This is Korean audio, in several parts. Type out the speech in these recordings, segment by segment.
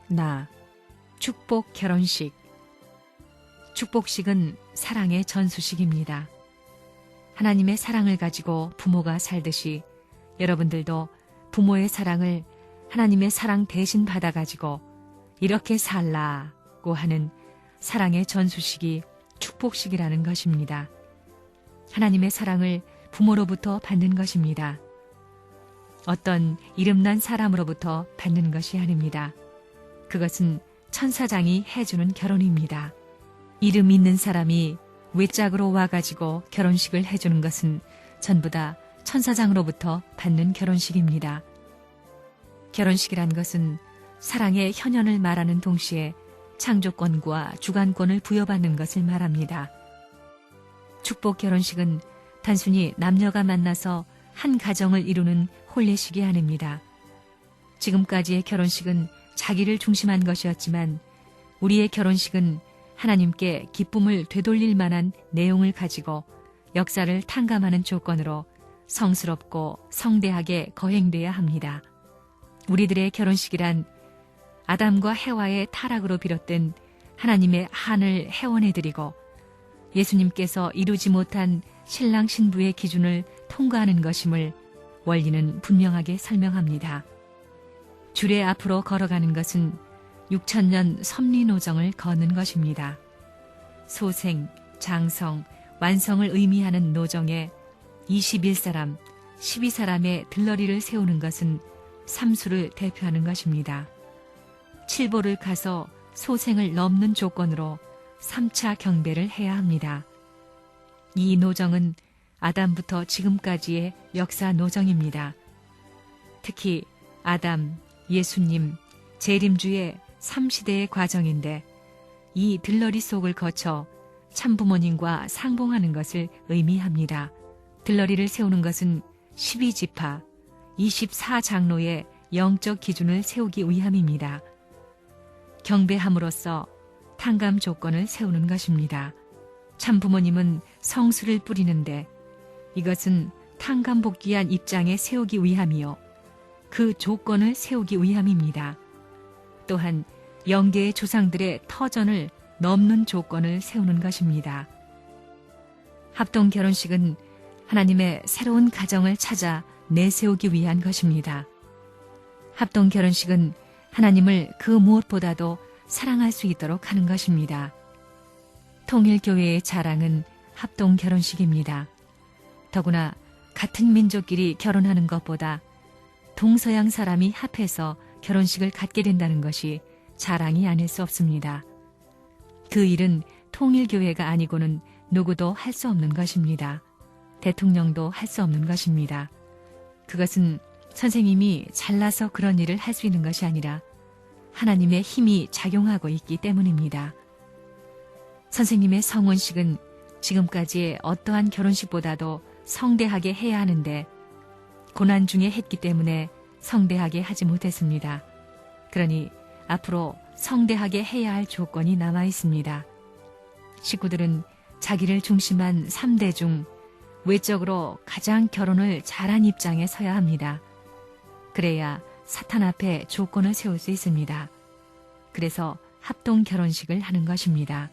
나, 축복 결혼식. 축복식은 사랑의 전수식입니다. 하나님의 사랑을 가지고 부모가 살듯이 여러분들도 부모의 사랑을 하나님의 사랑 대신 받아가지고 이렇게 살라고 하는 사랑의 전수식이 축복식이라는 것입니다. 하나님의 사랑을 부모로부터 받는 것입니다. 어떤 이름난 사람으로부터 받는 것이 아닙니다. 그것은 천사장이 해주는 결혼입니다. 이름 있는 사람이 외짝으로 와가지고 결혼식을 해주는 것은 전부 다 천사장으로부터 받는 결혼식입니다. 결혼식이란 것은 사랑의 현현을 말하는 동시에 창조권과 주관권을 부여받는 것을 말합니다. 축복 결혼식은 단순히 남녀가 만나서 한 가정을 이루는 혼례식이 아닙니다. 지금까지의 결혼식은 자기를 중심한 것이었지만 우리의 결혼식은 하나님께 기쁨을 되돌릴 만한 내용을 가지고 역사를 탕감하는 조건으로 성스럽고 성대하게 거행돼야 합니다. 우리들의 결혼식이란 아담과 해와의 타락으로 비롯된 하나님의 한을 해원해드리고 예수님께서 이루지 못한 신랑 신부의 기준을 통과하는 것임을 원리는 분명하게 설명합니다. 주례 앞으로 걸어가는 것은 6,000년 섭리노정을 거는 것입니다. 소생, 장성, 완성을 의미하는 노정에 21사람, 12사람의 들러리를 세우는 것은 삼수를 대표하는 것입니다. 칠보를 가서 소생을 넘는 조건으로 3차 경배를 해야 합니다. 이 노정은 아담부터 지금까지의 역사 노정입니다. 특히 아담, 예수님, 재림주의 3시대의 과정인데 이 들러리 속을 거쳐 참부모님과 상봉하는 것을 의미합니다. 들러리를 세우는 것은 12지파, 24장로의 영적 기준을 세우기 위함입니다. 경배함으로써 탕감 조건을 세우는 것입니다. 참부모님은 성수를 뿌리는데 이것은 탕감복귀한 입장에 세우기 위함이요. 그 조건을 세우기 위함입니다. 또한 영계의 조상들의 터전을 넘는 조건을 세우는 것입니다. 합동 결혼식은 하나님의 새로운 가정을 찾아 내세우기 위한 것입니다. 합동 결혼식은 하나님을 그 무엇보다도 사랑할 수 있도록 하는 것입니다. 통일교회의 자랑은 합동 결혼식입니다. 더구나 같은 민족끼리 결혼하는 것보다 동서양 사람이 합해서 결혼식을 갖게 된다는 것이 자랑이 아닐 수 없습니다. 그 일은 통일교회가 아니고는 누구도 할 수 없는 것입니다. 대통령도 할 수 없는 것입니다. 그것은 선생님이 잘나서 그런 일을 할 수 있는 것이 아니라 하나님의 힘이 작용하고 있기 때문입니다. 선생님의 성혼식은 지금까지의 어떠한 결혼식보다도 성대하게 해야 하는데 고난 중에 했기 때문에 성대하게 하지 못했습니다. 그러니 앞으로 성대하게 해야 할 조건이 남아 있습니다. 식구들은 자기를 중심한 3대 중 외적으로 가장 결혼을 잘한 입장에 서야 합니다. 그래야 사탄 앞에 조건을 세울 수 있습니다. 그래서 합동 결혼식을 하는 것입니다.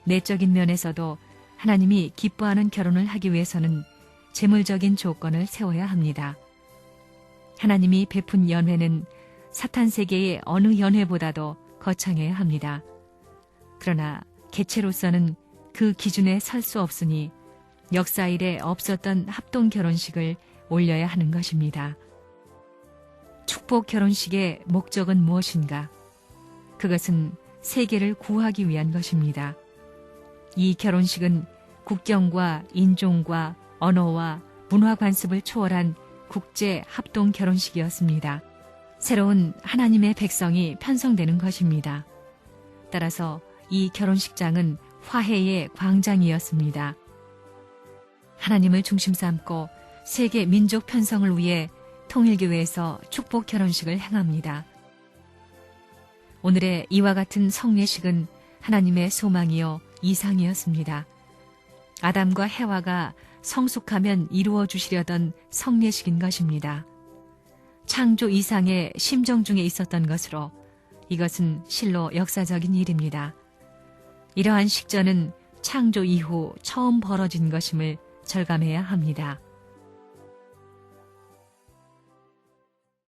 내적인 면에서도 하나님이 기뻐하는 결혼을 하기 위해서는 재물적인 조건을 세워야 합니다. 하나님이 베푼 연회는 사탄 세계의 어느 연회보다도 거창해야 합니다. 그러나 개체로서는 그 기준에 설 수 없으니 역사 이래 없었던 합동 결혼식을 올려야 하는 것입니다. 축복 결혼식의 목적은 무엇인가? 그것은 세계를 구하기 위한 것입니다. 이 결혼식은 국경과 인종과 언어와 문화 관습을 초월한 국제 합동 결혼식이었습니다. 새로운 하나님의 백성이 편성되는 것입니다. 따라서 이 결혼식장은 화해의 광장이었습니다. 하나님을 중심 삼고 세계 민족 편성을 위해 통일교회에서 축복 결혼식을 행합니다. 오늘의 이와 같은 성례식은 하나님의 소망이요 이상이었습니다. 아담과 해와가 성숙하면 이루어 주시려던 성례식인 것입니다. 창조 이상의 심정 중에 있었던 것으로 이것은 실로 역사적인 일입니다. 이러한 식전은 창조 이후 처음 벌어진 것임을 절감해야 합니다.